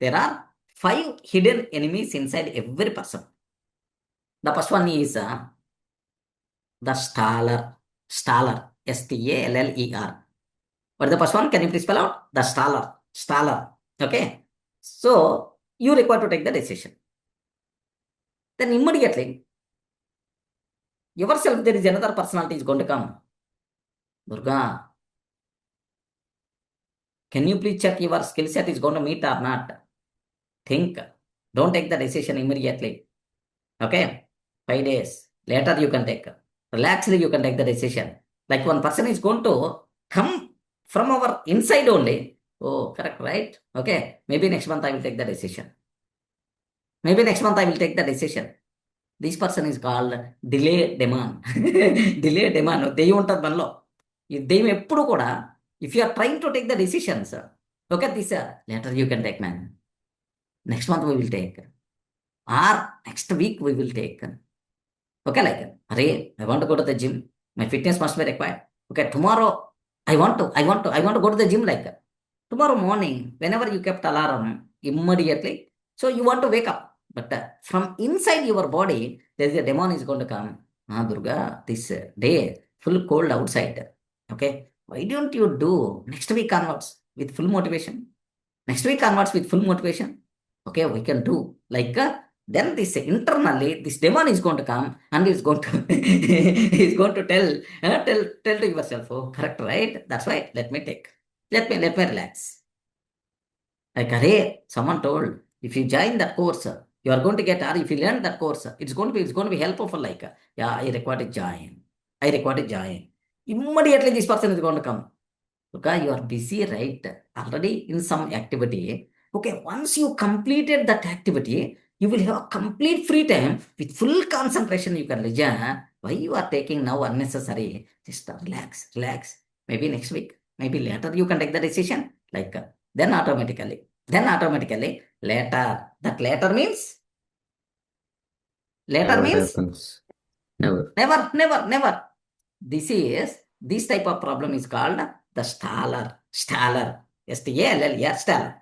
there are 5 hidden enemies inside every person. The first one is the staller. Staller. Staller. What is the first one? Can you please spell out? The staller. Staller. Okay. So you require to take the decision. Then immediately, yourself, there is another personality is going to come. Durga, can you please check your skill set is going to meet or not? Think. Don't take the decision immediately. Okay. 5 days. Later you can take. Relaxedly you can take the decision. Like one person is going to come from our inside only. Oh, correct, right? Okay. Maybe next month I will take the decision. Maybe next month I will take the decision. This person is called delay demand. Delay demand. దెయ్యం ఉంటుంది మనలో. ఈ దెయ్యం ఎప్పుడు కూడా, if you are trying to take the decisions, look at this, later you can take, man. Next month we will take. Or next week we will take. Okay, like, array, I want to go to the gym. My fitness must be required. Okay, tomorrow I want to go to the gym, like tomorrow morning, whenever you kept alarm, immediately, so you want to wake up. But from inside your body, there is a demon is going to come. Durga, this day, full cold outside. Okay, why don't you do next week onwards with full motivation? Next week onwards with full motivation. Okay, we can do. Like, then this internally, this demon is going to come and is going to is going to tell to yourself, oh, correct, right? That's why let me take. Let me relax. Like, array, someone told, if you join that course, you are going to get, or if you learn that course, it's going to be helpful for, like, yeah, I require to join. Immediately this person is going to come. Okay, you are busy, right? Already in some activity. Okay, once you completed that activity, you will have complete free time with full concentration. You can listen. Why you are taking now unnecessary? Just relax. Maybe next week, maybe later you can take the decision. Like, then automatically, later. That later means? Later Never means? happens. Never. This type of problem is called the staller. Stall. Staller.